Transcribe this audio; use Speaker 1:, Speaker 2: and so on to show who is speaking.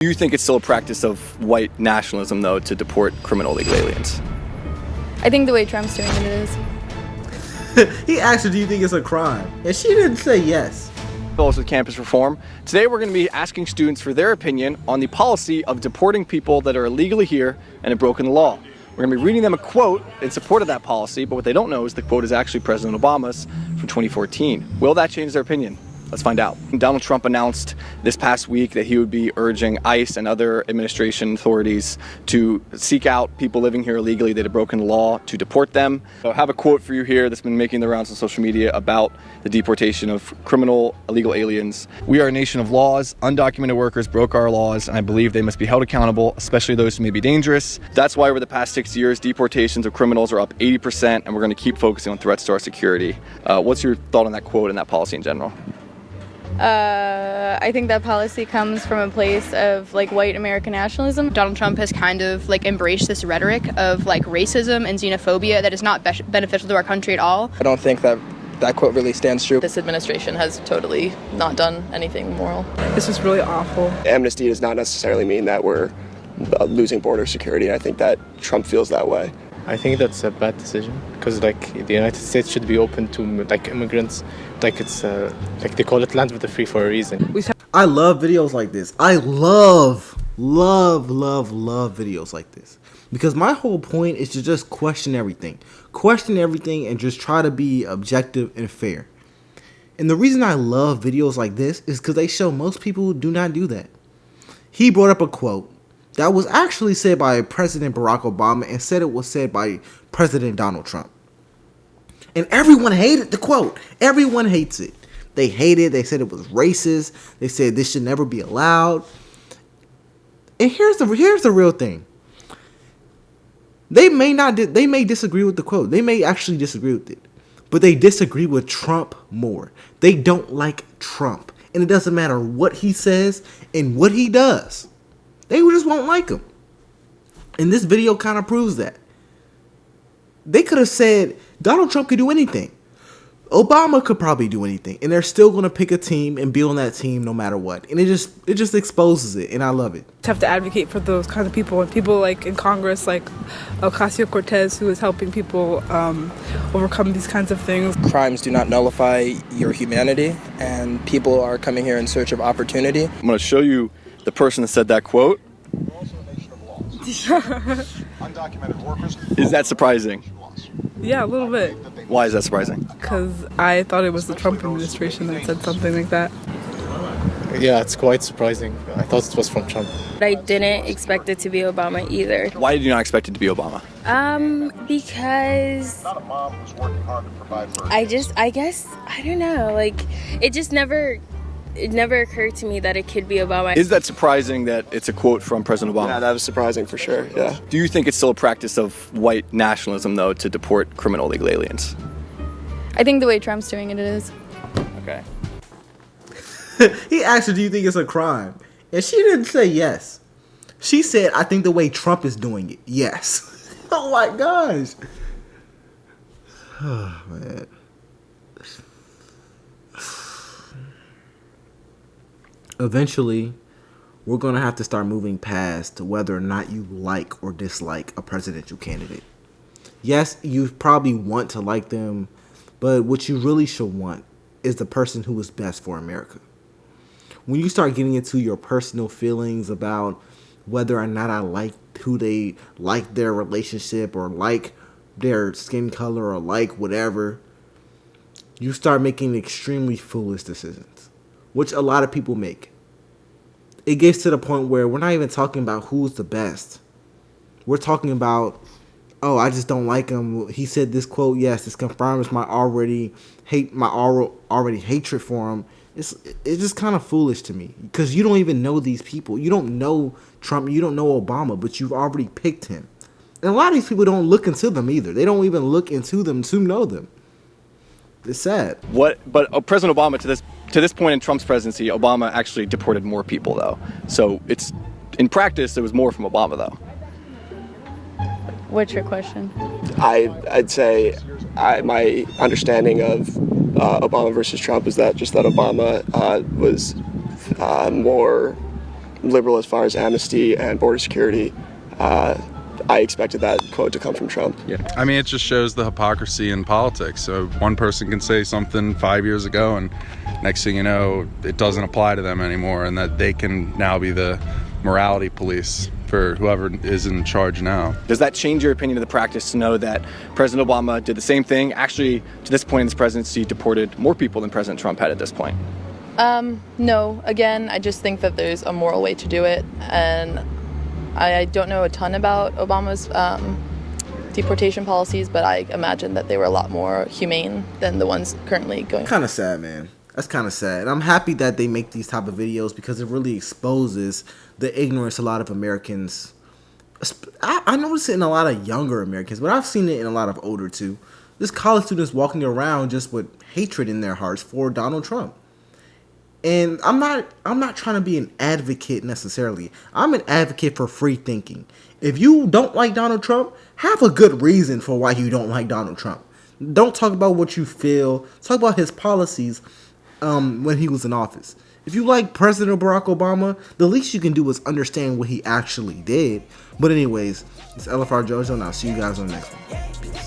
Speaker 1: Do you think it's still a practice of white nationalism, though, to deport criminal illegal aliens?
Speaker 2: I think the way Trump's doing it is.
Speaker 3: He asked her, do you think it's a crime? And she didn't say yes.
Speaker 1: Fellows with Campus Reform. Today we're going to be asking students for their opinion on the policy of deporting people that are illegally here and have broken the law. We're going to be reading them a quote in support of that policy, but what they don't know is the quote is actually President Obama's from 2014. Will that change their opinion? Let's find out. Donald Trump announced this past week that he would be urging ICE and other administration authorities to seek out people living here illegally that have broken the law, to deport them. So I have a quote for you here that's been making the rounds on social media about the deportation of criminal illegal aliens. "We are a nation of laws. Undocumented workers broke our laws, and I believe they must be held accountable, especially those who may be dangerous. That's why over the past 6 years, deportations of criminals are up 80%, and we're going to keep focusing on threats to our security." What's your thought on that quote and that policy in general?
Speaker 2: I think that policy comes from a place of like white American nationalism.
Speaker 4: Donald Trump has kind of like embraced this rhetoric of like racism and xenophobia that is not beneficial to our country at all.
Speaker 5: I don't think that quote really stands true.
Speaker 6: This administration has totally not done anything moral.
Speaker 7: This is really awful.
Speaker 8: Amnesty does not necessarily mean that we're losing border security. I think that Trump feels that way.
Speaker 9: I think that's a bad decision because like the United States should be open to like immigrants, like it's like they call it land of the free for a reason.
Speaker 3: I love videos like this. I love videos like this because my whole point is to just question everything and just try to be objective and fair. And the reason I love videos like this is because they show most people do not do that. He brought up a quote that was actually said by President Barack Obama and said it was said by President Donald Trump. And everyone hated the quote. Everyone hates it. They hate it. They said it was racist. They said this should never be allowed. And here's the real thing. They may disagree with the quote. They may actually disagree with it. But they disagree with Trump more. They don't like Trump. And it doesn't matter what he says and what he does. They just won't like him. And this video kind of proves that. They could have said Donald Trump could do anything. Obama could probably do anything. And they're still going to pick a team and be on that team no matter what. And it just exposes it. And I love it.
Speaker 7: To have to advocate for those kinds of people. And people like in Congress, like Ocasio-Cortez, who is helping people overcome these kinds of things.
Speaker 5: Crimes do not nullify your humanity. And people are coming here in search of opportunity.
Speaker 1: I'm going to show you the person that said that quote.
Speaker 10: Undocumented workers.
Speaker 1: Is that surprising?
Speaker 7: Yeah, a little bit.
Speaker 1: Why is that surprising?
Speaker 7: Because I thought it was the Trump administration that said something like that.
Speaker 9: Yeah, it's quite surprising. I thought it was from Trump.
Speaker 11: I didn't expect it to be Obama either.
Speaker 1: Why did you not expect it to be Obama?
Speaker 11: Because I guess, I don't know, like, it never occurred to me that it could be Obama.
Speaker 1: Is that surprising that it's a quote from President Obama?
Speaker 8: Yeah, that was surprising for sure, yeah.
Speaker 1: Do you think it's still a practice of white nationalism, though, to deport criminal illegal aliens?
Speaker 2: I think the way Trump's doing it is.
Speaker 1: Okay.
Speaker 3: He asked her, do you think it's a crime? And she didn't say yes. She said, I think the way Trump is doing it, yes. Oh my gosh. Oh, man. Eventually, we're going to have to start moving past whether or not you like or dislike a presidential candidate. Yes, you probably want to like them, but what you really should want is the person who is best for America. When you start getting into your personal feelings about whether or not I like who they like their relationship or like their skin color or like whatever, you start making extremely foolish decisions, which a lot of people make. It gets to the point where we're not even talking about who's the best. We're talking about, oh, I just don't like him. He said this quote. Yes, this confirms my already hatred for him. It's just kind of foolish to me because you don't even know these people. You don't know Trump. You don't know Obama, but you've already picked him. And a lot of these people don't look into them either. They don't even look into them to know them. It's sad.
Speaker 1: But President Obama, to this point in Trump's presidency, Obama actually deported more people, though. So it's, in practice, there was more from Obama, though.
Speaker 2: What's your question?
Speaker 8: I'd say my understanding of Obama versus Trump is that Obama was more liberal as far as amnesty and border security, I expected that quote to come from Trump.
Speaker 12: Yeah. I mean, it just shows the hypocrisy in politics. So one person can say something 5 years ago, and next thing you know, it doesn't apply to them anymore, and that they can now be the morality police for whoever is in charge now.
Speaker 1: Does that change your opinion of the practice to know that President Obama did the same thing? Actually, to this point in his presidency, deported more people than President Trump had at this point.
Speaker 6: No. Again, I just think that there's a moral way to do it, and I don't know a ton about Obama's deportation policies, but I imagine that they were a lot more humane than the ones currently going on.
Speaker 3: Kind of sad, man. That's kind of sad. And I'm happy that they make these type of videos because it really exposes the ignorance a lot of Americans. I notice it in a lot of younger Americans, but I've seen it in a lot of older too. There's college students walking around just with hatred in their hearts for Donald Trump. And I'm not trying to be an advocate necessarily. I'm an advocate for free thinking. If you don't like Donald Trump, have a good reason for why you don't like Donald Trump. Don't talk about what you feel. Talk about his policies when he was in office. If you like President Barack Obama, the least you can do is understand what he actually did. But anyways, it's LFR Jojo, and I'll see you guys on the next one.